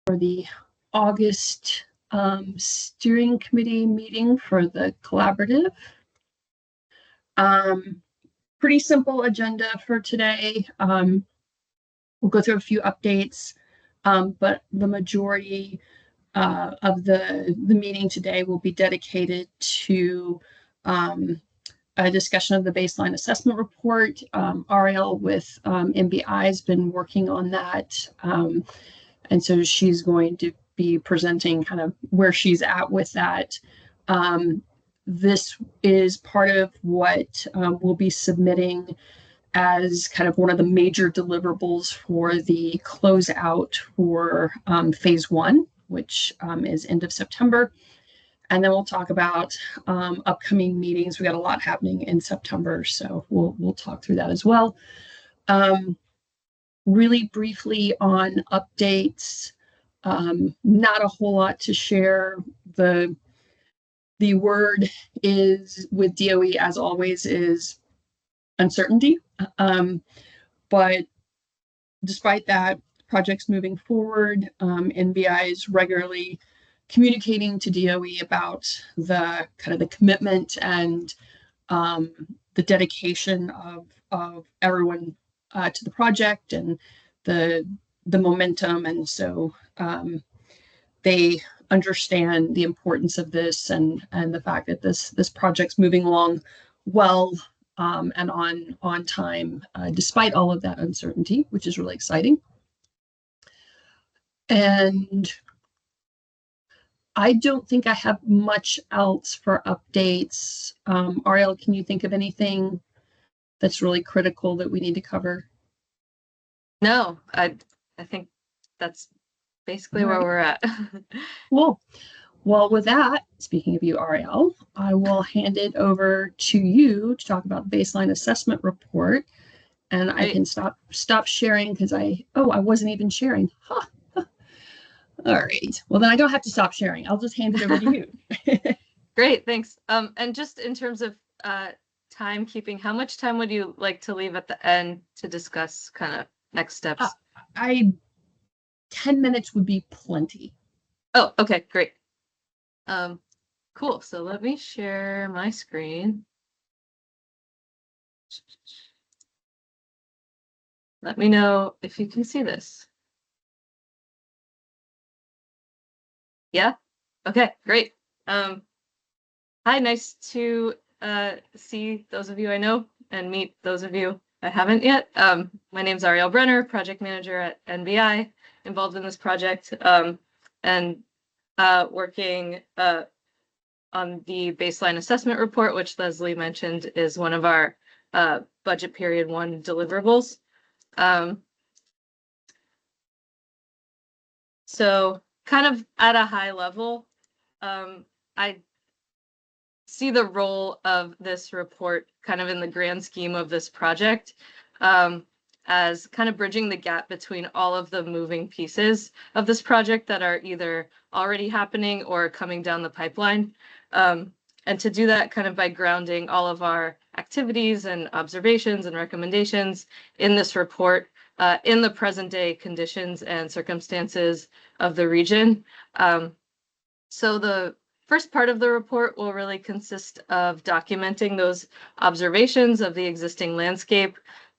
for the August steering committee meeting for the collaborative. Pretty simple agenda for today. We'll go through a few updates, but the majority of the meeting today will be dedicated to a discussion of the baseline assessment report. Ariel with NBI has been working on that. And so she's going to be presenting kind of where she's at with that. This is part of what we'll be submitting as kind of one of the major deliverables for the closeout for phase one, which is end of September. And then we'll talk about upcoming meetings. We got a lot happening in September, so we'll talk through that as well. Really briefly on updates, not a whole lot to share. The word is with DOE, as always, is uncertainty. But despite that, projects moving forward. NBI is regularly communicating to DOE about the kind of the commitment and the dedication of everyone to the project and the momentum. And so they understand the importance of this and the fact that this project's moving along well and on time, despite all of that uncertainty, which is really exciting. And I don't think I have much else for updates. Ariel, can you think of anything that's really critical that we need to cover? No, I think that's basically where we're at. Cool. Well, with that, speaking of you, Ariel, I will hand it over to you to talk about the baseline assessment report. And I can stop sharing because I wasn't even sharing. Huh. All right. Well, then I don't have to stop sharing. I'll just hand it over to you. Great, thanks. And just in terms of timekeeping, how much time would you like to leave at the end to discuss kind of next steps? 10 minutes would be plenty. Oh, okay, great. Cool. So let me share my screen. Let me know if you can see this. Yeah? Okay, great. Hi, nice to see those of you I know and meet those of you I haven't yet. My name's Ariel Brenner, project manager at NBI, involved in this project and working on the baseline assessment report, which Leslie mentioned is one of our budget period one deliverables. So kind of at a high level, I see the role of this report kind of in the grand scheme of this project as kind of bridging the gap between all of the moving pieces of this project that are either already happening or coming down the pipeline. And to do that kind of by grounding all of our activities and observations and recommendations in this report in the present day conditions and circumstances of the region. So the first part of the report will really consist of documenting those observations of the existing landscape,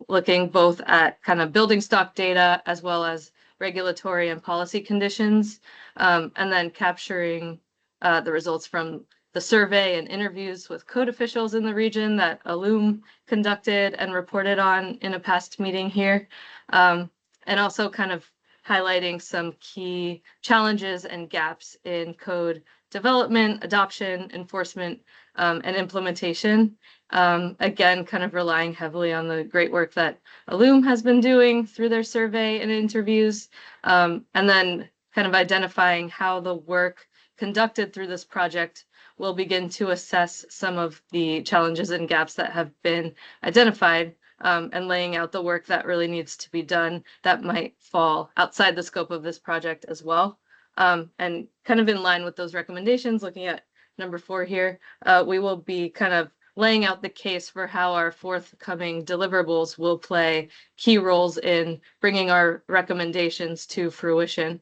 looking both at kind of building stock data as well as regulatory and policy conditions, and then capturing the results from the survey and interviews with code officials in the region that Alum conducted and reported on in a past meeting here, and also kind of highlighting some key challenges and gaps in code development, adoption, enforcement, and implementation. Again, kind of relying heavily on the great work that Alum has been doing through their survey and interviews, and then kind of identifying how the work conducted through this project will begin to assess some of the challenges and gaps that have been identified, and laying out the work that really needs to be done that might fall outside the scope of this project as well. And kind of in line with those recommendations, looking at number 4 here, we will be kind of laying out the case for how our forthcoming deliverables will play key roles in bringing our recommendations to fruition.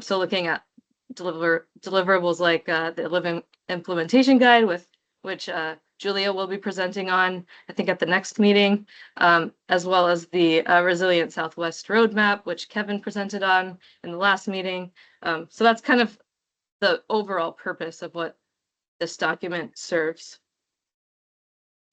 So looking at deliverables like the Living Implementation Guide, with which Julia will be presenting on, I think, at the next meeting, as well as the Resilient Southwest Roadmap, which Kevin presented on in the last meeting. So that's kind of the overall purpose of what this document serves.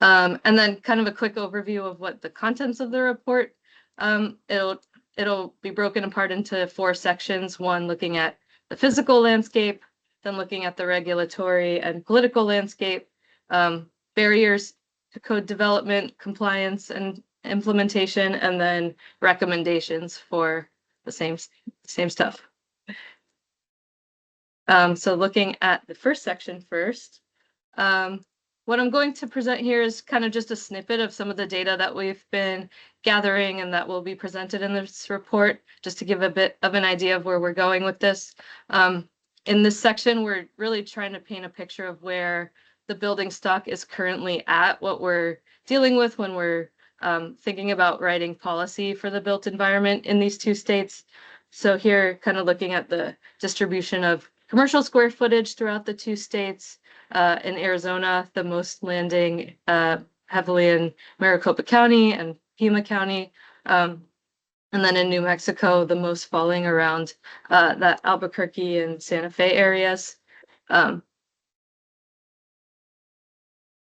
And then kind of a quick overview of what the contents of the report. It'll be broken apart into 4 sections. One looking at the physical landscape, then looking at the regulatory and political landscape, barriers to code development, compliance, and implementation, and then recommendations for the same stuff. So looking at the first section first, what I'm going to present here is kind of just a snippet of some of the data that we've been gathering and that will be presented in this report, just to give a bit of an idea of where we're going with this. In this section, we're really trying to paint a picture of where the building stock is currently at, what we're dealing with when we're thinking about writing policy for the built environment in these 2 states. So here, kind of looking at the distribution of commercial square footage throughout the 2 states. In Arizona, the most landing heavily in Maricopa County and Pima County. And then in New Mexico, the most falling around the Albuquerque and Santa Fe areas.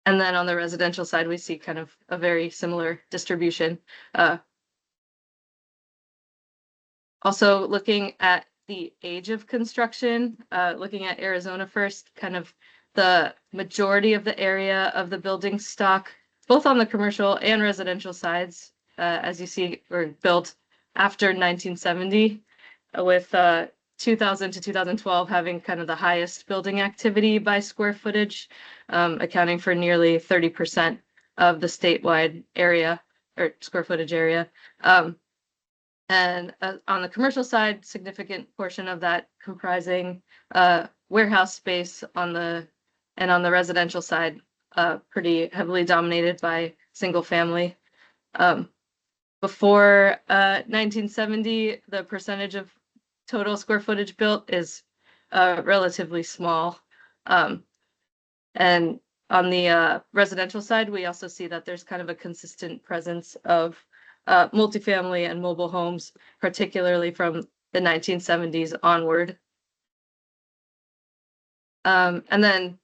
And then on the residential side, we see kind of a very similar distribution. Also looking at the age of construction, looking at Arizona first, kind of the majority of the area of the building stock, both on the commercial and residential sides, as you see, were built after 1970, with 2000 to 2012 having kind of the highest building activity by square footage, accounting for nearly 30% of the statewide area or square footage area. And on the commercial side, significant portion of that comprising warehouse space on the residential side, pretty heavily dominated by single family. Before 1970, the percentage of total square footage built is relatively small. And on the residential side, we also see that there's kind of a consistent presence of multifamily and mobile homes, particularly from the 1970s onward. And then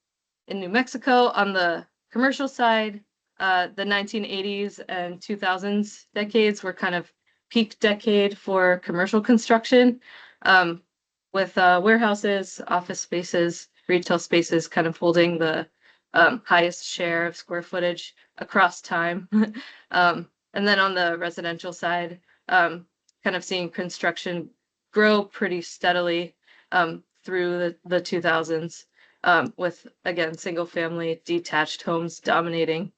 in New Mexico, on the commercial side, the 1980s and 2000s decades were kind of peak decade for commercial construction, with warehouses, office spaces, retail spaces kind of holding the highest share of square footage across time. And then on the residential side, kind of seeing construction grow pretty steadily through the 2000s. With, again, single family detached homes dominating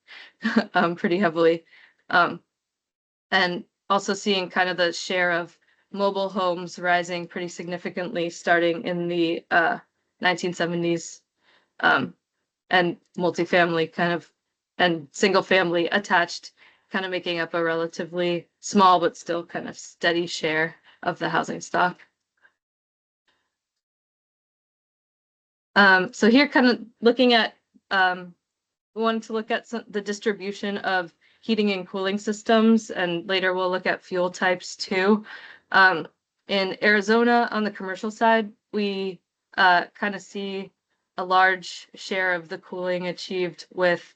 pretty heavily. And also seeing kind of the share of mobile homes rising pretty significantly starting in the 1970s, and multifamily kind of, and single family attached kind of making up a relatively small but still kind of steady share of the housing stock. So here, kind of looking at, we wanted to look at the distribution of heating and cooling systems, and later we'll look at fuel types too. In Arizona, on the commercial side, we kind of see a large share of the cooling achieved with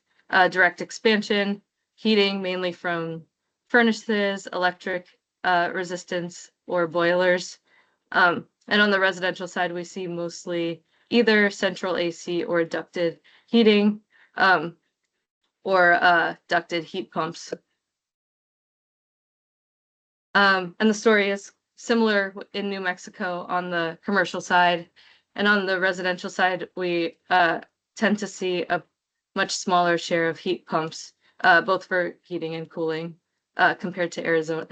direct expansion, heating mainly from furnaces, electric resistance, or boilers. And on the residential side, we see mostly either central AC or ducted heating, or ducted heat pumps. And the story is similar in New Mexico on the commercial side. And on the residential side, we tend to see a much smaller share of heat pumps, both for heating and cooling, compared to Arizona.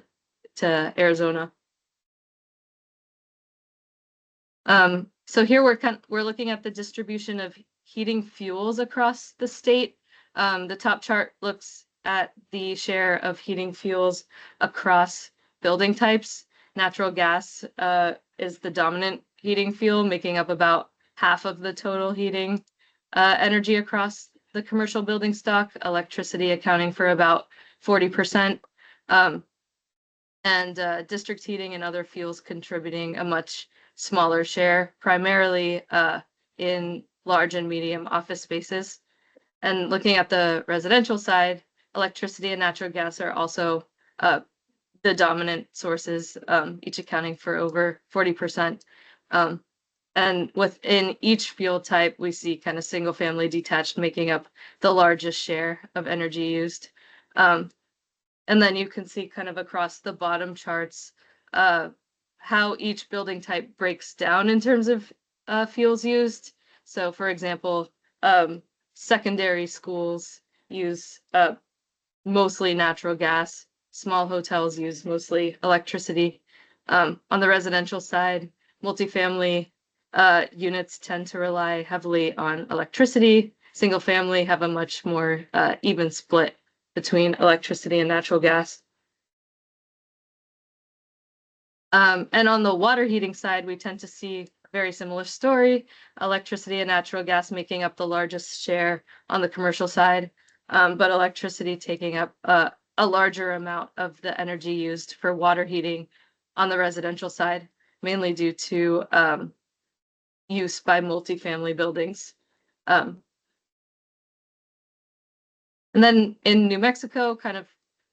So here we're looking at the distribution of heating fuels across the state. The top chart looks at the share of heating fuels across building types. Natural gas is the dominant heating fuel, making up about half of the total heating energy across the commercial building stock, electricity accounting for about 40%, and district heating and other fuels contributing a much smaller share, primarily in large and medium office spaces. And looking at the residential side, electricity and natural gas are also the dominant sources, each accounting for over 40%. And within each fuel type, we see kind of single family detached making up the largest share of energy used. And then you can see kind of across the bottom charts how each building type breaks down in terms of fuels used. So for example, secondary schools use mostly natural gas. Small hotels use mostly electricity. On the residential side, multifamily units tend to rely heavily on electricity. Single family have a much more even split between electricity and natural gas. And on the water heating side, we tend to see a very similar story, electricity and natural gas making up the largest share on the commercial side, but electricity taking up a larger amount of the energy used for water heating on the residential side, mainly due to use by multifamily buildings. And then in New Mexico, kind of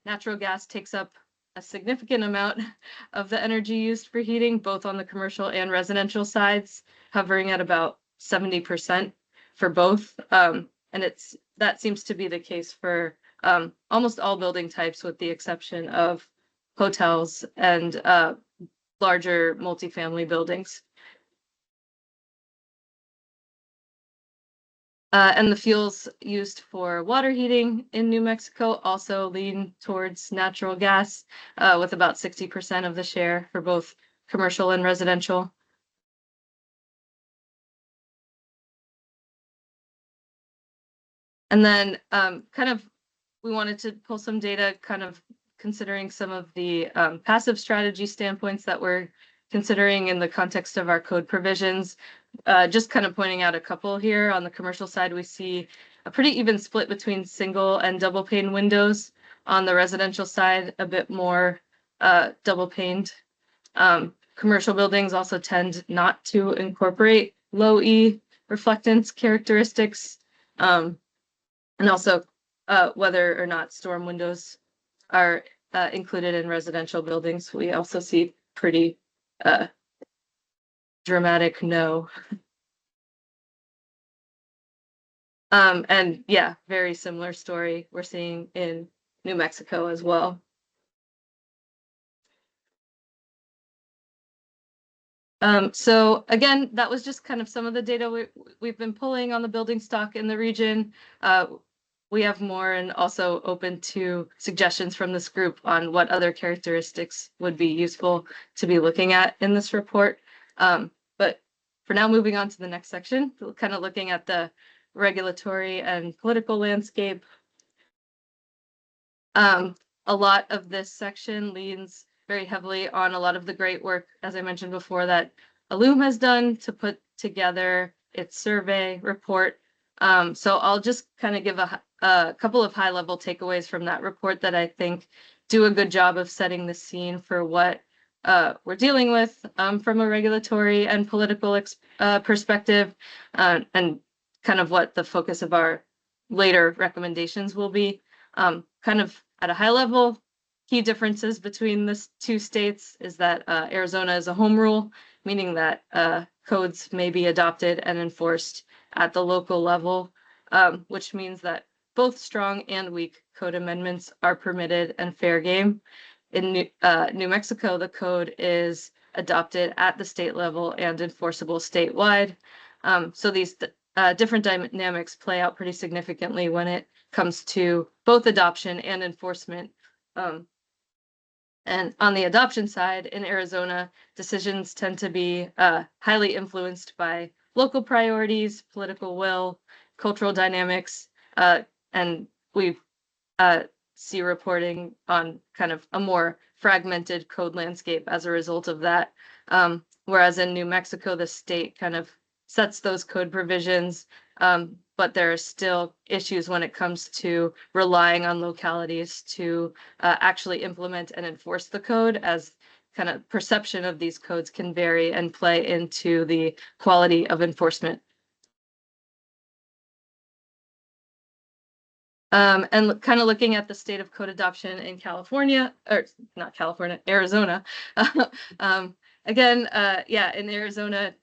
natural gas takes up a significant amount of the energy used for heating, both on the commercial and residential sides, hovering at about 70% for both. And that seems to be the case for almost all building types, with the exception of hotels and larger multifamily buildings. And the fuels used for water heating in New Mexico also lean towards natural gas, with about 60% of the share for both commercial and residential. And then kind of we wanted to pull some data kind of considering some of the passive strategy standpoints that we're considering in the context of our code provisions. Just kind of pointing out a couple here. On the commercial side, we see a pretty even split between single and double pane windows. On the residential side, a bit more double paned. Commercial buildings also tend not to incorporate low E reflectance characteristics. And also whether or not storm windows are included in residential buildings. We also see pretty dramatic no. And yeah, very similar story we're seeing in New Mexico as well. So again, that was just kind of some of the data we've been pulling on the building stock in the region. We have more and also open to suggestions from this group on what other characteristics would be useful to be looking at in this report. But for now, moving on to the next section, kind of looking at the regulatory and political landscape. A lot of this section leans very heavily on a lot of the great work, as I mentioned before, that Ellume has done to put together its survey report. So I'll just kind of give a couple of high-level takeaways from that report that I think do a good job of setting the scene for what we're dealing with from a regulatory and political perspective, and kind of what the focus of our later recommendations will be. Kind of at a high level, key differences between the two states is that Arizona is a home rule, meaning that codes may be adopted and enforced at the local level, which means that both strong and weak code amendments are permitted and fair game. In New Mexico, the code is adopted at the state level and enforceable statewide. So these different dynamics play out pretty significantly when it comes to both adoption and enforcement. And on the adoption side, in Arizona, decisions tend to be highly influenced by local priorities, political will, cultural dynamics, and we see reporting on kind of a more fragmented code landscape as a result of that. Whereas in New Mexico, the state kind of sets those code provisions, but there are still issues when it comes to relying on localities to actually implement and enforce the code, as kind of perception of these codes can vary and play into the quality of enforcement. And kind of looking at the state of code adoption in California, or not California, Arizona. Again, yeah, in Arizona,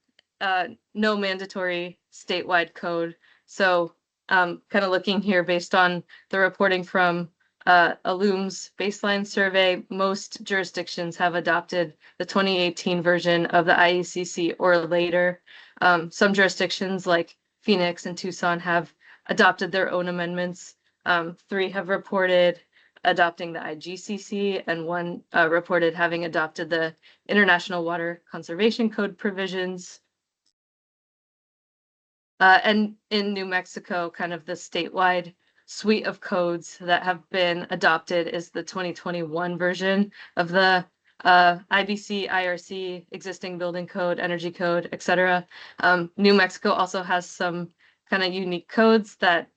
no mandatory statewide code. So kind of looking here based on the reporting from Illum's baseline survey, most jurisdictions have adopted the 2018 version of the IECC or later. Some jurisdictions like Phoenix and Tucson have adopted their own amendments. 3 have reported adopting the IGCC, and 1 reported having adopted the International Water Conservation Code provisions. And in New Mexico, kind of the statewide suite of codes that have been adopted is the 2021 version of the IBC, IRC, existing building code, energy code, etc. New Mexico also has some kind of unique codes that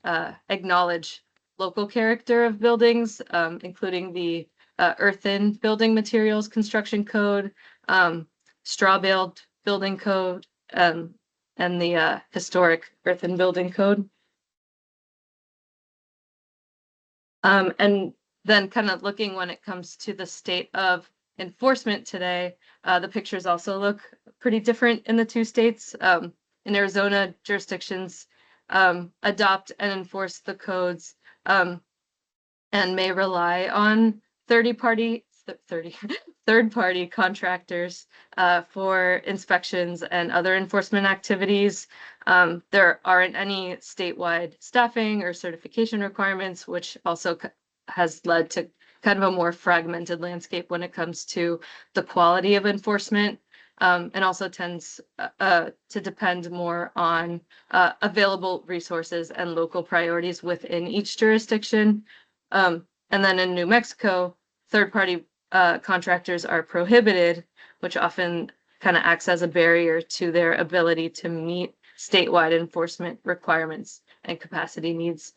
acknowledge local character of buildings, including the earthen building materials construction code, straw baled building code, and the historic earthen building code. And then kind of looking when it comes to the state of enforcement today, the pictures also look pretty different in the 2 states. In Arizona, jurisdictions adopt and enforce the codes and may rely on third-party contractors for inspections and other enforcement activities. There aren't any statewide staffing or certification requirements, which also has led to kind of a more fragmented landscape when it comes to the quality of enforcement, and also tends to depend more on available resources and local priorities within each jurisdiction. And then in New Mexico, third-party contractors are prohibited, which often kind of acts as a barrier to their ability to meet statewide enforcement requirements and capacity needs.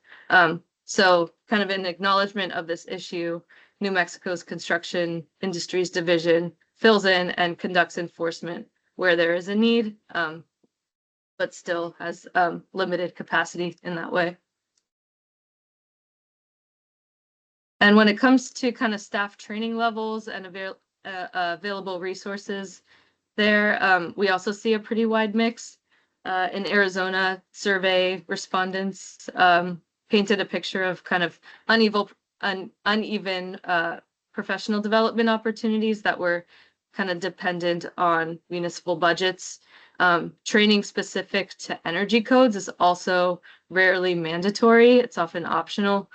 So kind of in acknowledgement of this issue, New Mexico's Construction Industries Division fills in and conducts enforcement where there is a need, but still has limited capacity in that way. And when it comes to kind of staff training levels and available resources there, we also see a pretty wide mix. In Arizona, survey respondents painted a picture of kind of uneven professional development opportunities that were kind of dependent on municipal budgets. Training specific to energy codes is also rarely mandatory. It's often optional.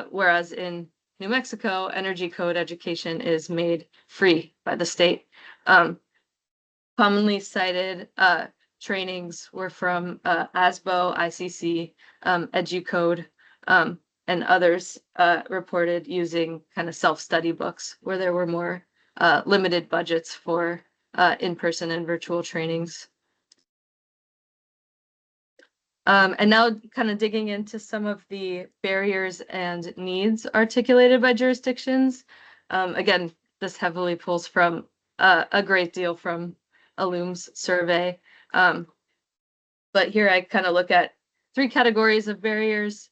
Whereas in New Mexico, energy code education is made free by the state. Commonly cited trainings were from ASBO, ICC, EduCode, and others reported using kind of self-study books where there were more limited budgets for in-person and virtual trainings. And now kind of digging into some of the barriers and needs articulated by jurisdictions. Again, this heavily pulls from a great deal from Illum's survey. But here I kind of look at 3 categories of barriers: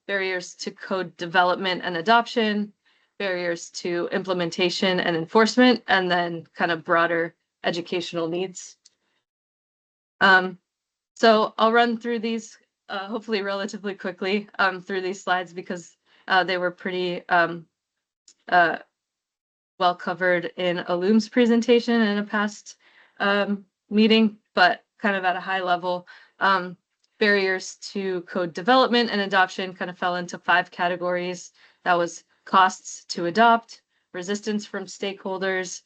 barriers to code development and adoption, barriers to implementation and enforcement, and then kind of broader educational needs. So I'll run through these hopefully relatively quickly through these slides because they were pretty well covered in Illum's presentation in a past meeting, but kind of at a high level. Barriers to code development and adoption kind of fell into 5 categories. That was costs to adopt, resistance from stakeholders,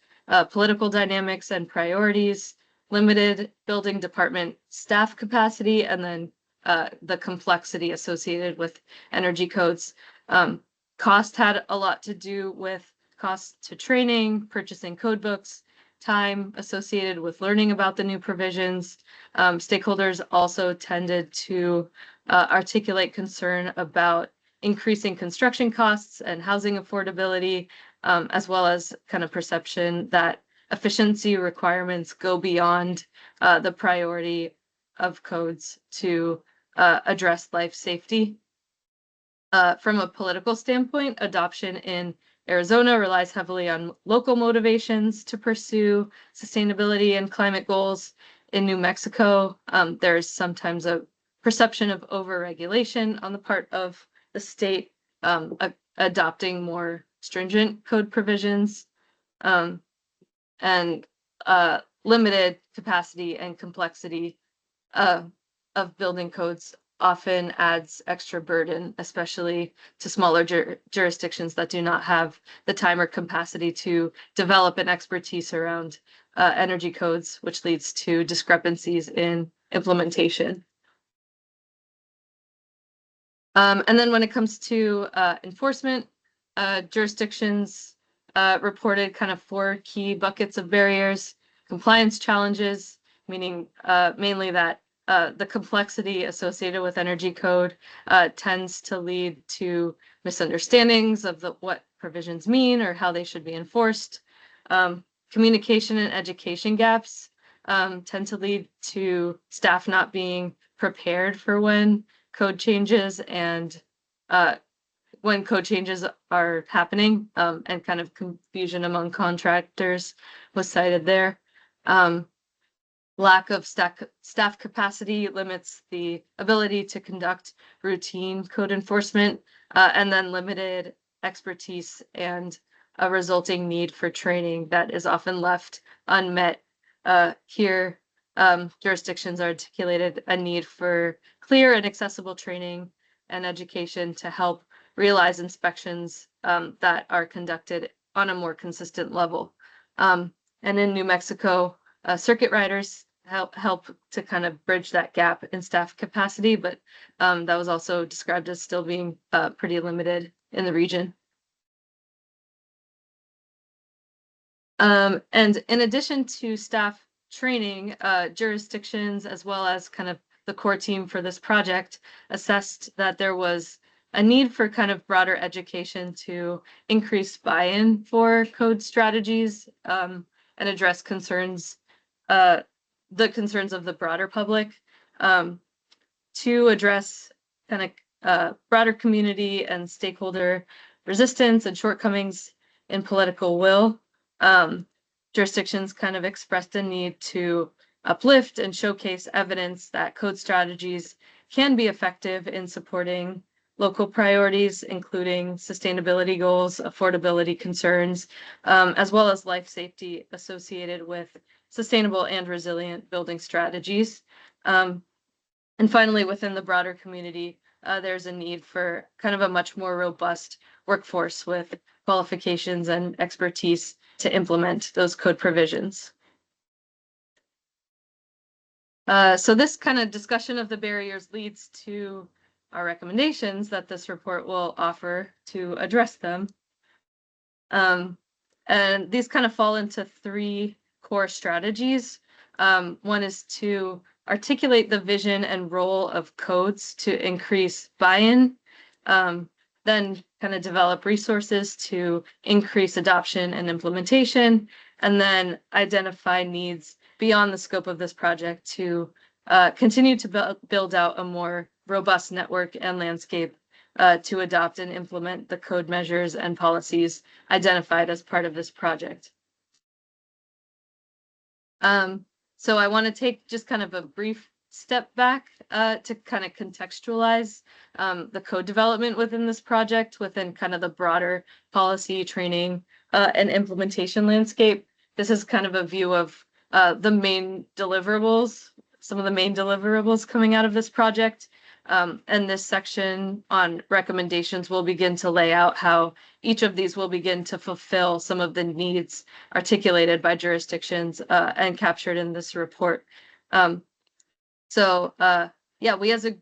political dynamics and priorities, limited building department staff capacity, and then the complexity associated with energy codes. Cost had a lot to do with cost to training, purchasing code books, time associated with learning about the new provisions. Stakeholders also tended to articulate concern about increasing construction costs and housing affordability, as well as kind of perception that efficiency requirements go beyond the priority of codes to address life safety. From a political standpoint, adoption in Arizona relies heavily on local motivations to pursue sustainability and climate goals. In New Mexico, there's sometimes a perception of overregulation on the part of the state, adopting more stringent code provisions, and limited capacity and complexity of building codes often adds extra burden, especially to smaller jurisdictions that do not have the time or capacity to develop an expertise around energy codes, which leads to discrepancies in implementation. And then when it comes to enforcement, jurisdictions reported kind of 4 key buckets of barriers: compliance challenges, meaning mainly that the complexity associated with energy code tends to lead to misunderstandings of what provisions mean or how they should be enforced. Communication and education gaps tend to lead to staff not being prepared for when code changes and when code changes are happening, and kind of confusion among contractors was cited there. Lack of staff capacity limits the ability to conduct routine code enforcement, and then limited expertise and a resulting need for training that is often left unmet. Here, jurisdictions articulated a need for clear and accessible training and education to help realize inspections that are conducted on a more consistent level. And in New Mexico, circuit riders help to kind of bridge that gap in staff capacity, but that was also described as still being pretty limited in the region. And in addition to staff training, jurisdictions as well as kind of the core team for this project assessed that there was a need for kind of broader education to increase buy-in for code strategies, and address concerns, the concerns of the broader public, to address kind of broader community and stakeholder resistance and shortcomings in political will. Jurisdictions kind of expressed a need to uplift and showcase evidence that code strategies can be effective in supporting local priorities, including sustainability goals, affordability concerns, as well as life safety associated with sustainable and resilient building strategies. And finally, within the broader community, there's a need for kind of a much more robust workforce with qualifications and expertise to implement those code provisions. So this kind of discussion of the barriers leads to our recommendations that this report will offer to address them. And these kind of fall into 3 core strategies. One is to articulate the vision and role of codes to increase buy-in, then kind of develop resources to increase adoption and implementation, and then identify needs beyond the scope of this project to continue to build out a more robust network and landscape to adopt and implement the code measures and policies identified as part of this project. So I want to take just kind of a brief step back to kind of contextualize the code development within this project within kind of the broader policy, training, and implementation landscape. This is kind of a view of the main deliverables, some of the main deliverables coming out of this project. And this section on recommendations will begin to lay out how each of these will begin to fulfill some of the needs articulated by jurisdictions and captured in this report. Yeah, we as a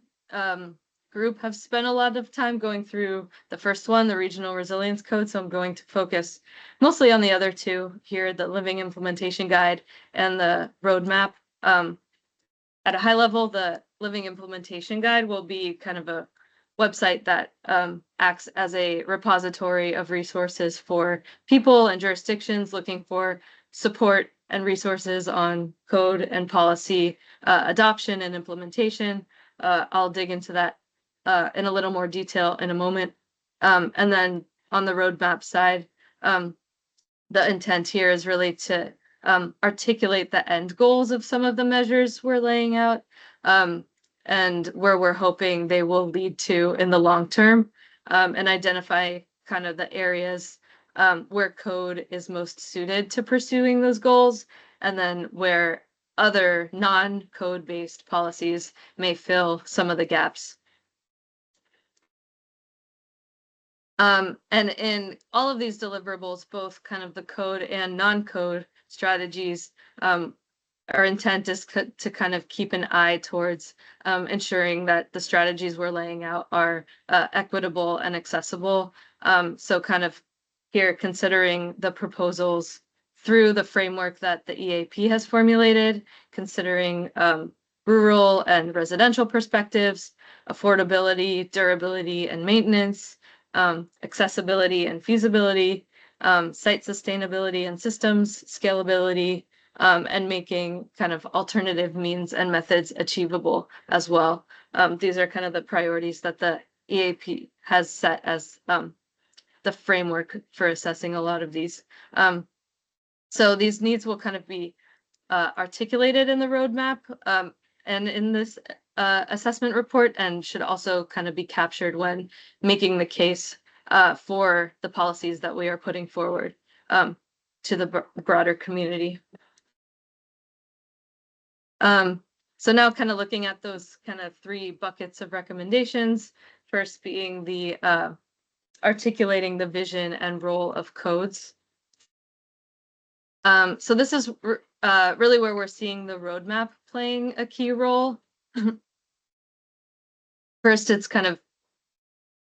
group have spent a lot of time going through the first one, the Regional Resilience Code, so I'm going to focus mostly on the other two here, the Living Implementation Guide and the Roadmap. At a high level, the Living Implementation Guide will be kind of a website that acts as a repository of resources for people and jurisdictions looking for support and resources on code and policy adoption and implementation. I'll dig into that in a little more detail in a moment. And then on the roadmap side, the intent here is really to articulate the end goals of some of the measures we're laying out and where we're hoping they will lead to in the long term, and identify kind of the areas where code is most suited to pursuing those goals, and then where other non-code based policies may fill some of the gaps. And in all of these deliverables, both kind of the code and non-code strategies, our intent is to kind of keep an eye towards ensuring that the strategies we're laying out are equitable and accessible. So kind of here considering the proposals through the framework that the EAP has formulated, considering rural and residential perspectives, affordability, durability, and maintenance, accessibility and feasibility, site sustainability and systems scalability, and making kind of alternative means and methods achievable as well. These are kind of the priorities that the EAP has set as the framework for assessing a lot of these. So these needs will kind of be articulated in the roadmap and in this assessment report, and should also kind of be captured when making the case for the policies that we are putting forward to the broader community. So now kind of looking at those kind of three buckets of recommendations, first being the articulating the vision and role of codes. So this is really where we're seeing the roadmap playing a key role. First, it's kind of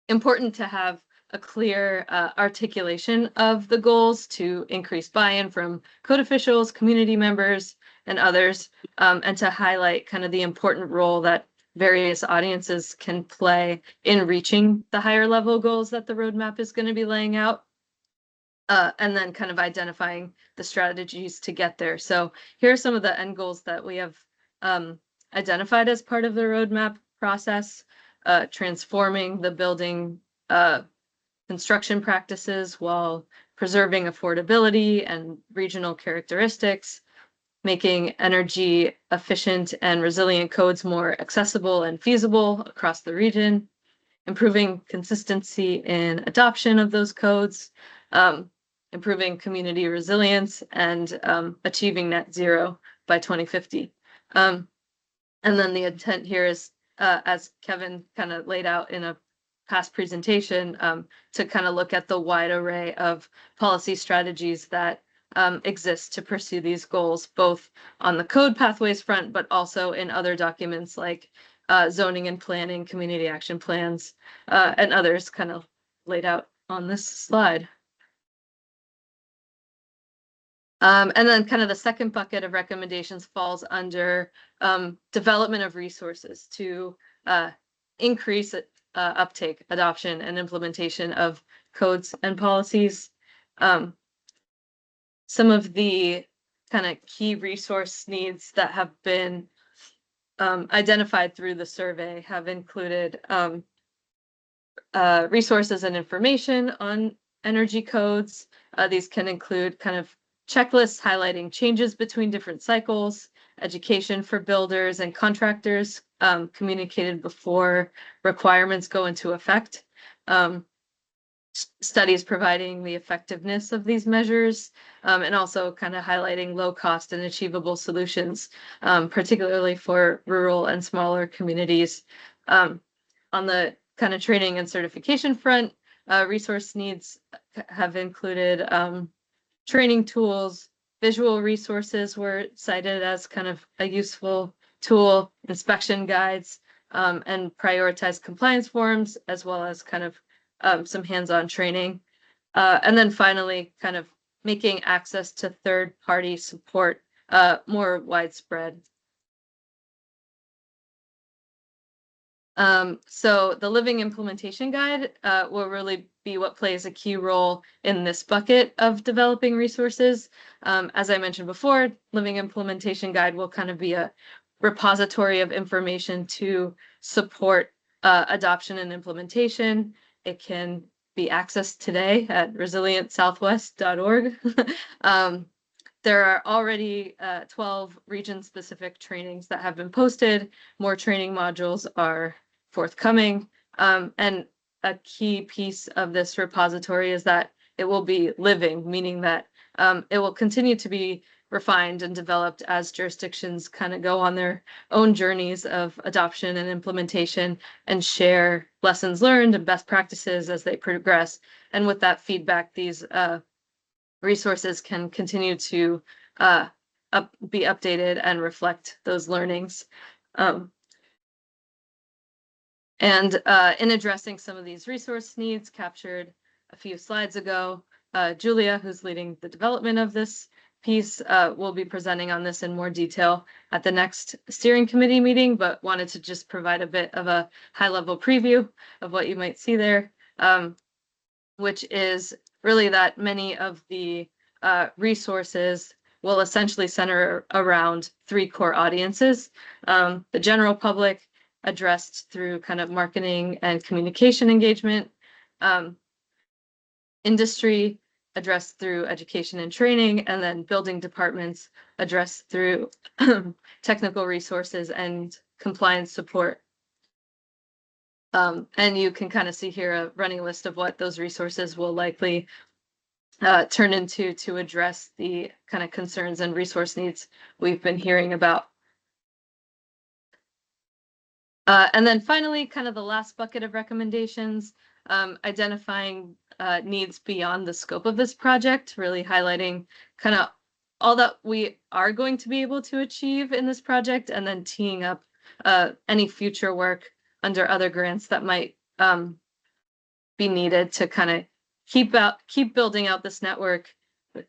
important to have a clear articulation of the goals to increase buy-in from code officials, community members, and others, and to highlight kind of the important role that various audiences can play in reaching the higher level goals that the roadmap is going to be laying out. And then kind of identifying the strategies to get there. So here are some of the end goals that we have identified as part of the roadmap process: transforming the building construction practices while preserving affordability and regional characteristics, making energy efficient and resilient codes more accessible and feasible across the region, improving consistency in adoption of those codes, improving community resilience, and achieving net zero by 2050. And then the intent here is, as Kevin kind of laid out in a past presentation, to kind of look at the wide array of policy strategies that exist to pursue these goals, both on the code pathways front, but also in other documents like zoning and planning, community action plans, and others kind of laid out on this slide. And then kind of the second bucket of recommendations falls under development of resources to increase uptake, adoption, and implementation of codes and policies. Some of the kind of key resource needs that have been identified through the survey have included resources and information on energy codes. These can include kind of checklists highlighting changes between different cycles, education for builders and contractors communicated before requirements go into effect, studies providing the effectiveness of these measures, and also kind of highlighting low cost and achievable solutions, particularly for rural and smaller communities. On the kind of training and certification front, resource needs have included training tools, visual resources were cited as kind of a useful tool, inspection guides, and prioritize compliance forms, as well as kind of some hands-on training. And then finally, kind of making access to third-party support more widespread. So the Living Implementation Guide will really be what plays a key role in this bucket of developing resources. As I mentioned before, Living Implementation Guide will kind of be a repository of information to support adoption and implementation. It can be accessed today at resilientsouthwest.org. There are already 12 region-specific trainings that have been posted. More training modules are forthcoming. And a key piece of this repository is that it will be living, meaning that it will continue to be refined and developed as jurisdictions kind of go on their own journeys of adoption and implementation and share lessons learned and best practices as they progress. And with that feedback, these resources can continue to be updated and reflect those learnings. And in addressing some of these resource needs captured a few slides ago, Julia, who's leading the development of this piece, will be presenting on this in more detail at the next steering committee meeting, but wanted to just provide a bit of a high-level preview of what you might see there, which is really that many of the resources will essentially center around three core audiences: the general public, addressed through kind of marketing and communication engagement, industry addressed through education and training, and then building departments addressed through technical resources and compliance support. And you can kind of see here a running list of what those resources will likely turn into to address the kind of concerns and resource needs we've been hearing about. And then finally, kind of the last bucket of recommendations, identifying needs beyond the scope of this project, really highlighting kind of all that we are going to be able to achieve in this project, and then teeing up any future work under other grants that might be needed to kind of keep building out this network,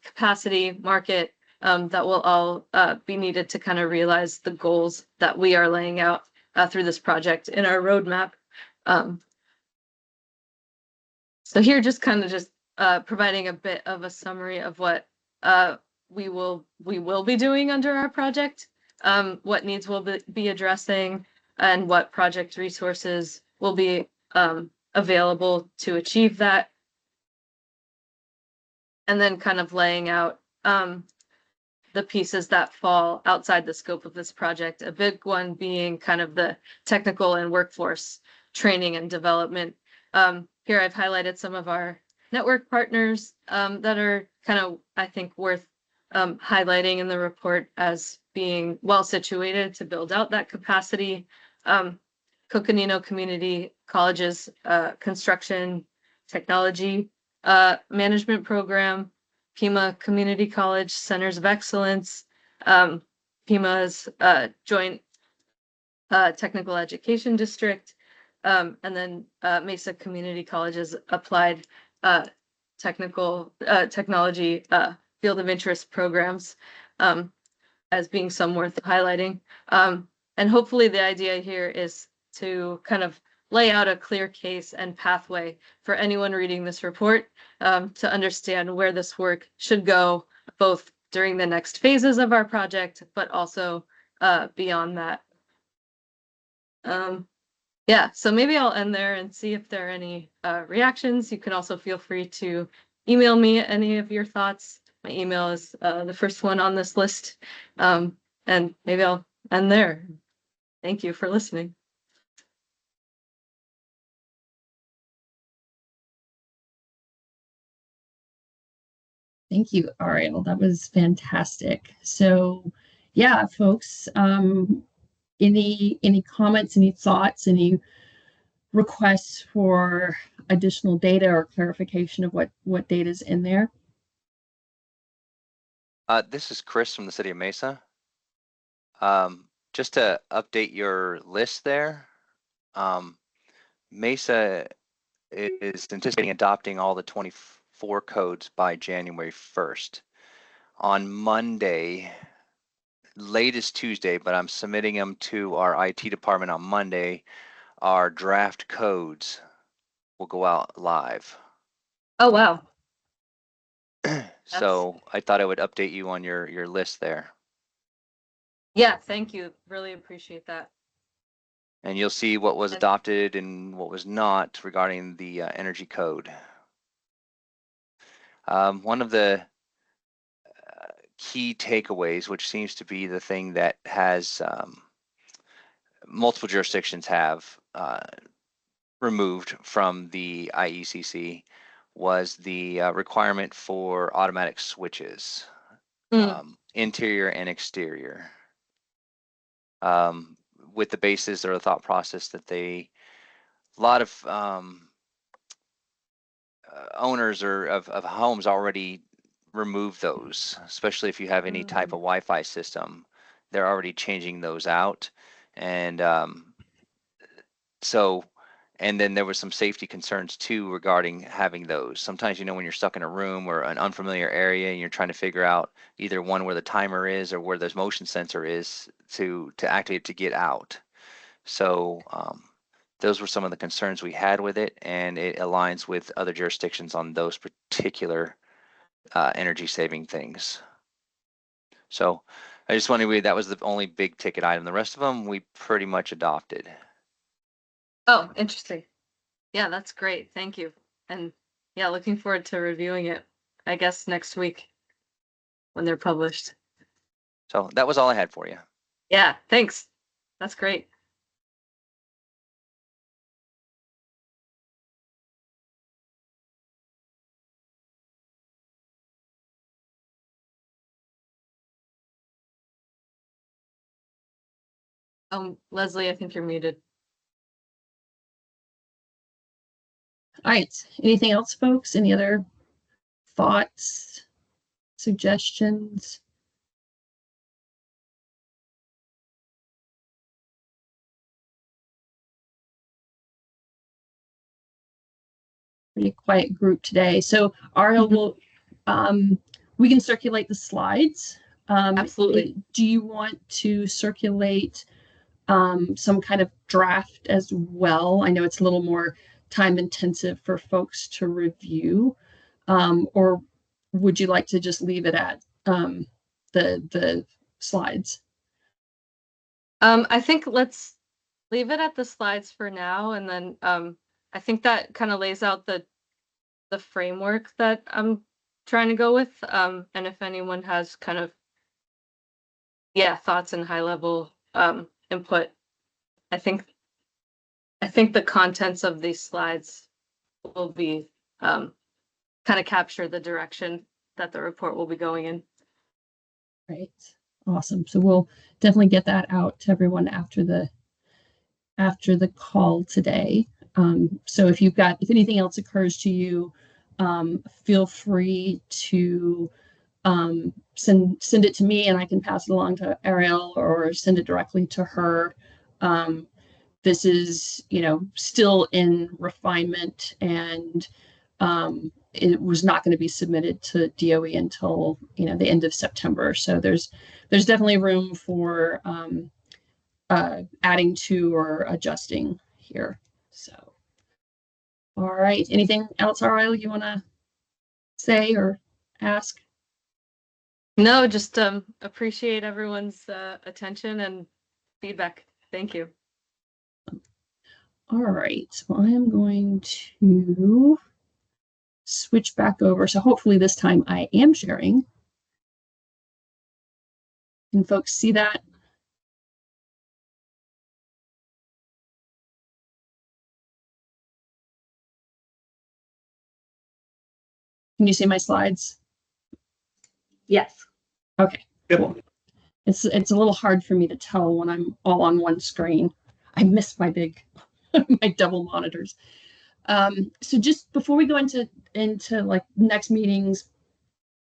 capacity, market, that will all be needed to kind of realize the goals that we are laying out through this project in our roadmap. So here, just kind of providing a bit of a summary of what we will be doing under our project, what needs we'll be addressing, and what project resources will be available to achieve that. And then kind of laying out the pieces that fall outside the scope of this project, a big one being kind of the technical and workforce training and development. Here I've highlighted some of our network partners that are kind of, I think, worth highlighting in the report as being well situated to build out that capacity. Coconino Community College's construction technology management program, Pima Community College Centers of Excellence, Pima's Joint Technical Education District, and then Mesa Community College's Applied Technology Field of Interest programs as being some worth highlighting. And hopefully the idea here is to kind of lay out a clear case and pathway for anyone reading this report to understand where this work should go, both during the next phases of our project, but also beyond that. Yeah, so maybe I'll end there and see if there are any reactions. You can also feel free to email me any of your thoughts. My email is the first one on this list. And maybe I'll end there. Thank you for listening. Thank you, Ariel. That was fantastic. So yeah, folks, any comments, any thoughts, any requests for additional data or clarification of what data is in there? This is Chris from the city of Mesa. Just to update your list there, Mesa is anticipating adopting all the 24 codes by January 1st. On Monday, latest Tuesday, but I'm submitting them to our IT department on Monday, our draft codes will go out live. Oh, wow. So I thought I would update you on your list there. Yeah, thank you. Really appreciate that. And you'll see what was Yes. adopted and what was not regarding the energy code. One of the key takeaways, which seems to be the thing that has multiple jurisdictions have removed from the IECC, was the requirement for automatic switches, interior and exterior. With the basis or the thought process that a lot of owners of homes already remove those, especially if you have any type of Wi-Fi system. They're already changing those out. And and then there was some safety concerns too regarding having those. Sometimes, when you're stuck in a room or an unfamiliar area and you're trying to figure out either one where the timer is or where the motion sensor is to activate to get out. So those were some of the concerns we had with it, and it aligns with other jurisdictions on those particular energy saving things. So I just wanted to, that was the only big ticket item. The rest of them we pretty much adopted. Oh, interesting. Yeah, that's great. Thank you. And yeah, looking forward to reviewing it, I guess, next week when they're published. So that was all I had for you. Yeah, thanks. That's great. Leslie, I think you're muted. All right. Anything else, folks? Any other thoughts, suggestions? Pretty quiet group today. So Ariel will, we can circulate the slides. Absolutely. Do you want to circulate some kind of draft as well? I know it's a little more time intensive for folks to review, or would you like to just leave it at the slides? I think let's leave it at the slides for now, and then I think that kind of lays out the framework that I'm trying to go with. And if anyone has kind of thoughts and high level input, I think the contents of these slides will be kind of capture the direction that the report will be going in. Right. Awesome. So we'll definitely get that out to everyone after the call today. So if anything else occurs to you, feel free to send it to me and I can pass it along to Ariel or send it directly to her. This is, still in refinement, and it was not going to be submitted to DOE until, the end of September. So there's definitely room for adding to or adjusting here. So, all right. Anything else, Ariel, you want to say or ask? No, just appreciate everyone's attention and feedback. Thank you. All right. Well, I am going to switch back over. So hopefully this time I am sharing. Can folks see that? Can you see my slides? Yes. Okay. Cool. It's a little hard for me to tell when I'm all on one screen. I miss my my double monitors. So just before we go into like next meetings,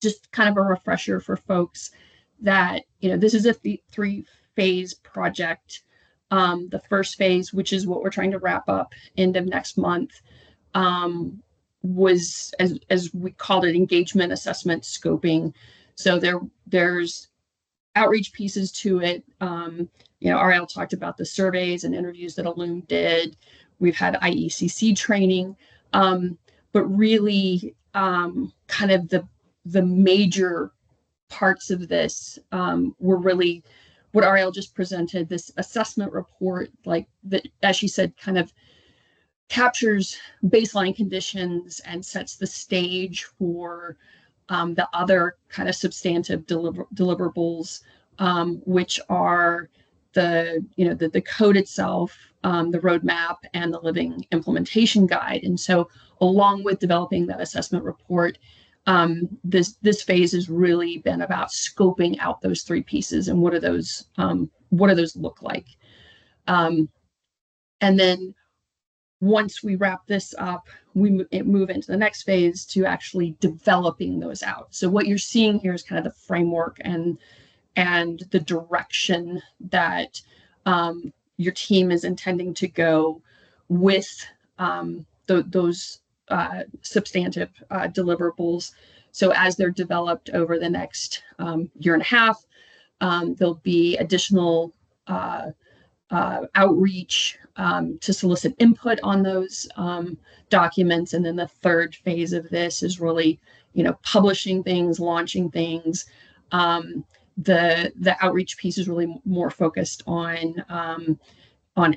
just kind of a refresher for folks that this is a 3-phase project. The first phase, which is what we're trying to wrap up end of next month, was, as we called it, engagement assessment scoping. So there's outreach pieces to it. Ariel talked about the surveys and interviews that Ellume did. We've had IECC training, but really kind of the major parts of this were really what Ariel just presented, this assessment report, like that, as she said, kind of captures baseline conditions and sets the stage for the other kind of substantive deliverables, which are the code itself, the roadmap, and the living implementation guide. And so, along with developing that assessment report, this phase has really been about scoping out those three pieces and what do those look like. And then once we wrap this up, we move into the next phase to actually developing those out. So what you're seeing here is kind of the framework and the direction that your team is intending to go with those substantive deliverables. So as they're developed over the next year and a half, there'll be additional outreach to solicit input on those documents. And then the third phase of this is really, publishing things, launching things. The outreach piece is really more focused on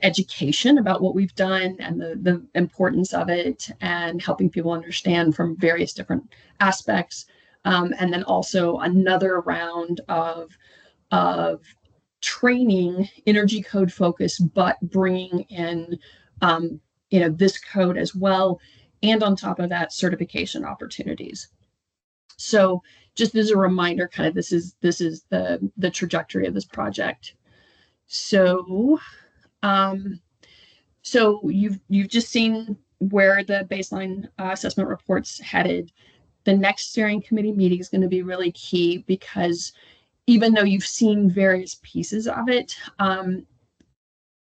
education about what we've done and the importance of it, and helping people understand from various different aspects. And then also another round of training, energy code focus, but bringing in this code as well, and on top of that, certification opportunities. So just as a reminder, kind of this is the trajectory of this project. So you've just seen where the baseline assessment report's headed. The next steering committee meeting is going to be really key, because even though you've seen various pieces of it,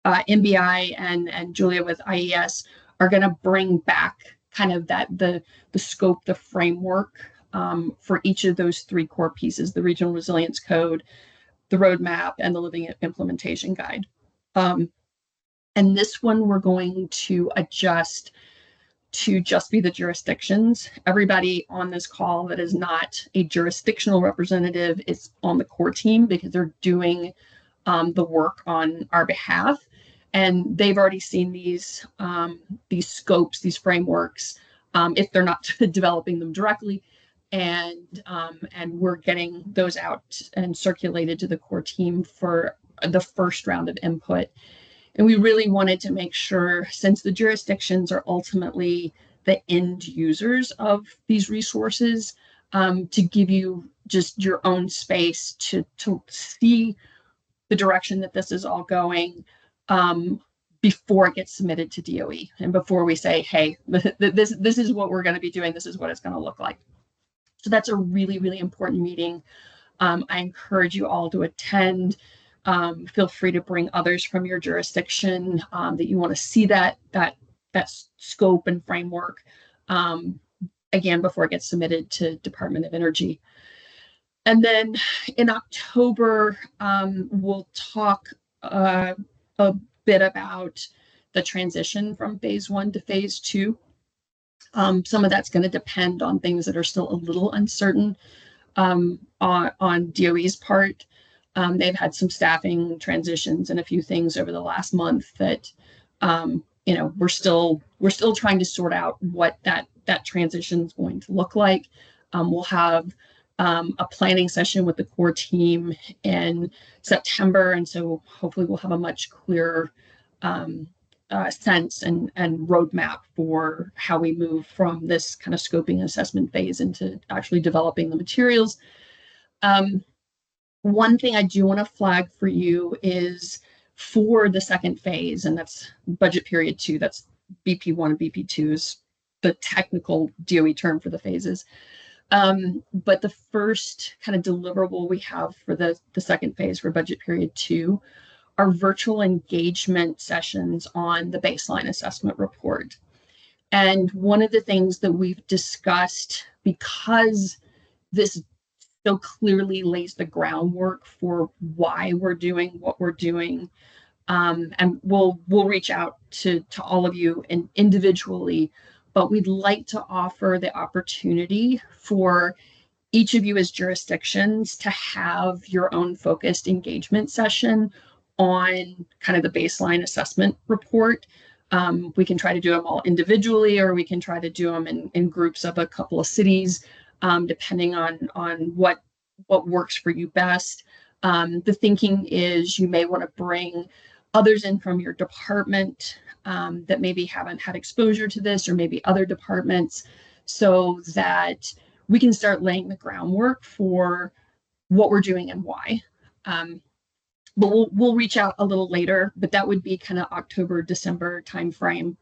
MBI and Julia with IES are going to bring back kind of the scope, the framework for each of those three core pieces: the Regional Resilience Code, the roadmap, and the Living Implementation Guide. And this one we're going to adjust to just be the jurisdictions. Everybody on this call that is not a jurisdictional representative is on the core team, because they're doing the work on our behalf. And they've already seen these scopes, these frameworks, if they're not developing them directly. And we're getting those out and circulated to the core team for the first round of input. And we really wanted to make sure, since the jurisdictions are ultimately the end users of these resources, to give you just your own space to see the direction that this is all going before it gets submitted to DOE, and before we say, hey, this is what we're going to be doing, this is what it's going to look like. So that's a really, really important meeting. I encourage you all to attend. Feel free to bring others from your jurisdiction that you want to see that scope and framework, again, before it gets submitted to Department of Energy. And then in October, we'll talk a bit about the transition from phase 1 to phase 2. Some of that's going to depend on things that are still a little uncertain on DOE's part. They've had some staffing transitions and a few things over the last month that we're still trying to sort out what that transition is going to look like. We'll have a planning session with the core team in September, and so hopefully we'll have a much clearer sense and roadmap for how we move from this kind of scoping assessment phase into actually developing the materials. One thing I do want to flag for you is for the second phase, and that's budget period 2, that's BP1 and BP2 is the technical DOE term for the phases. But the first kind of deliverable we have for the second phase for budget period 2 our virtual engagement sessions on the baseline assessment report. And one of the things that we've discussed, because this so clearly lays the groundwork for why we're doing what we're doing, and we'll reach out to all of you individually, but we'd like to offer the opportunity for each of you as jurisdictions to have your own focused engagement session on kind of the baseline assessment report. We can try to do them all individually, or we can try to do them in groups of a couple of cities, depending on what works for you best. The thinking is you may want to bring others in from your department that maybe haven't had exposure to this, or maybe other departments, so that we can start laying the groundwork for what we're doing and why. But we'll reach out a little later, but that would be kind of October, December timeframe.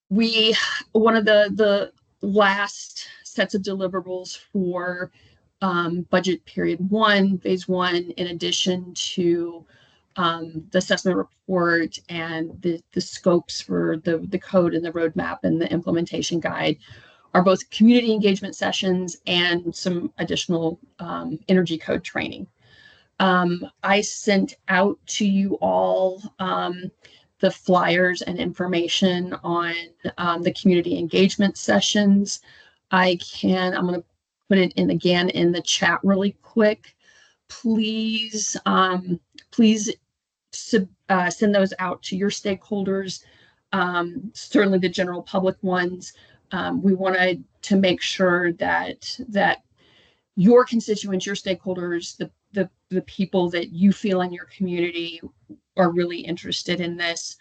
One of the last sets of deliverables for budget period 1, phase 1, in addition to the assessment report and the scopes for the code and the roadmap and the implementation guide, are both community engagement sessions and some additional energy code training. I sent out to you all the flyers and information on the community engagement sessions. I'm going to put it in again in the chat really quick. Please send those out to your stakeholders, certainly the general public ones. We wanted to make sure that your constituents, your stakeholders, the people that you feel in your community are really interested in this,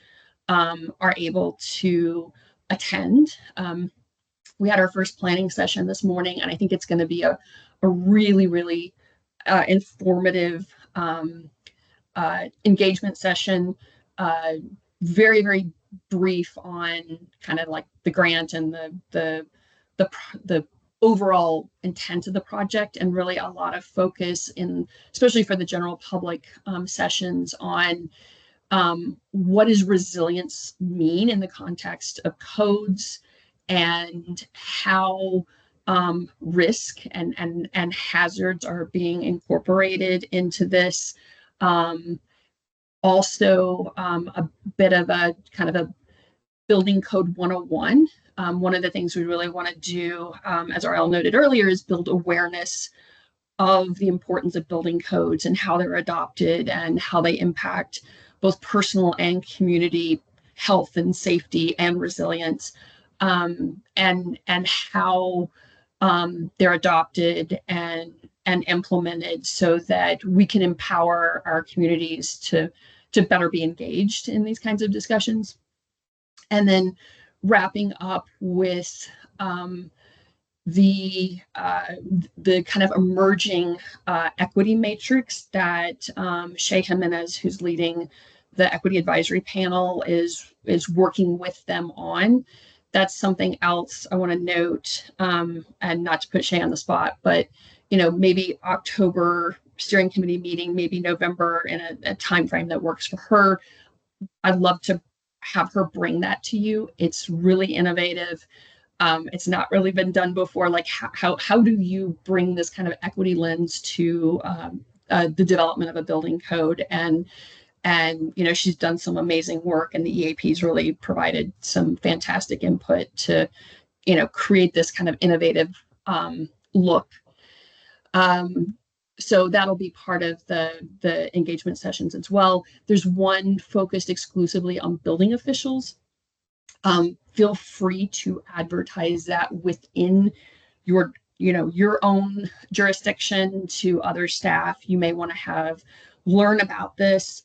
are able to attend. We had our first planning session this morning, and I think it's going to be a really, really informative engagement session. Very, very brief on kind of like the grant and the overall intent of the project, and really a lot of focus especially for the general public, sessions on what does resilience mean in the context of codes, and how risk and hazards are being incorporated into this. Also, a bit of a kind of a building code 101. One of the things we really want to do, as RL noted earlier, is build awareness of the importance of building codes and how they're adopted and how they impact both personal and community health and safety and resilience, and how they're adopted and implemented so that we can empower our communities to better be engaged in these kinds of discussions. And then wrapping up with the kind of emerging equity matrix that Shay Jimenez, who's leading the equity advisory panel, is working with them on. That's something else I want to note, and not to put Shay on the spot, but maybe October steering committee meeting, maybe November, in a time frame that works for her. I'd love to have her bring that to you. It's really innovative. It's not really been done before. Like how do you bring this kind of equity lens to the development of a building code? And she's done some amazing work, and the EAP's really provided some fantastic input to create this kind of innovative look. So that'll be part of the engagement sessions as well. There's one focused exclusively on building officials. Feel free to advertise that within your own jurisdiction to other staff you may want to learn about this.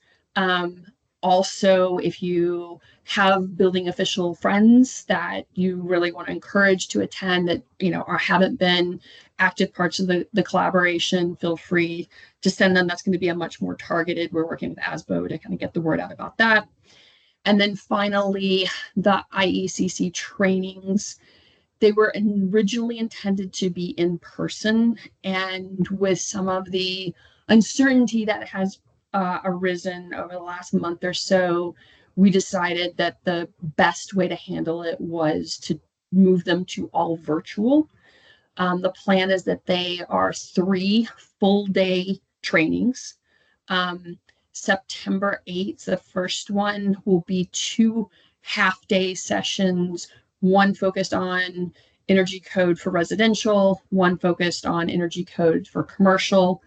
Also, if you have building official friends that you really want to encourage to attend that or haven't been active parts of the collaboration, feel free to send them. That's going to be a much more targeted. We're working with ASBO to kind of get the word out about that. And then finally, the IECC trainings. They were originally intended to be in person, and with some of the uncertainty that has arisen over the last month or so, we decided that the best way to handle it was to move them to all virtual. The plan is that they are 3 full-day trainings. September 8th, the first one will be 2 half-day sessions, one focused on energy code for residential, one focused on energy code for commercial.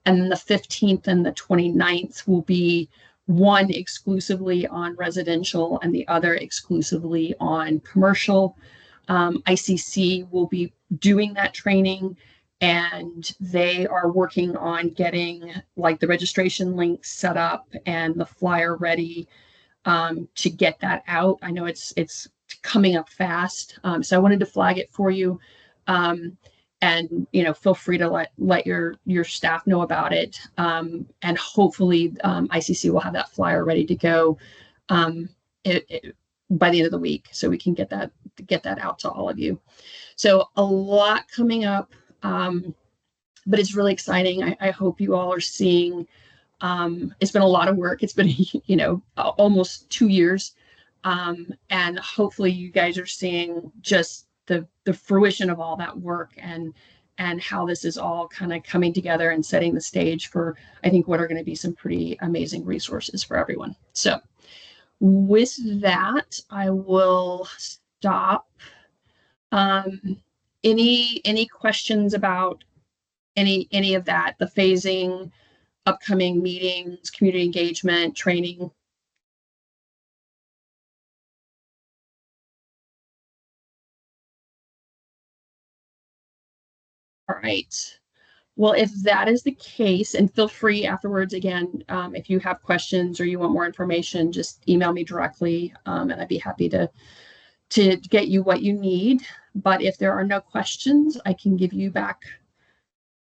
And then the 15th and the 29th will be one exclusively on residential and the other exclusively on commercial. ICC will be doing that training, and they are working on getting like the registration links set up and the flyer ready to get that out. I know it's coming up fast, so I wanted to flag it for you. And feel free to let your staff know about it, and hopefully ICC will have that flyer ready to go by the end of the week, so we can get that out to all of you. So a lot coming up, but it's really exciting. I hope you all are seeing. It's been a lot of work. It's been almost 2 years, and hopefully you guys are seeing just the fruition of all that work and how this is all kind of coming together and setting the stage for, I think, what are going to be some pretty amazing resources for everyone. So with that, I will stop. Any questions about any of that, the phasing, upcoming meetings, community engagement, training? All right. Well, if that is the case, and feel free afterwards, again, if you have questions or you want more information, just email me directly, and I'd be happy to get you what you need. But if there are no questions, I can give you back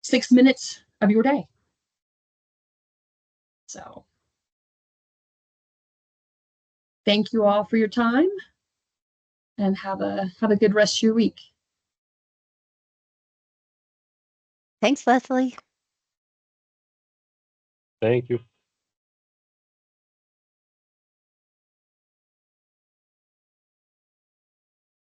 6 minutes of your day. So thank you all for your time, and have a good rest of your week. Thanks, Leslie. Thank you.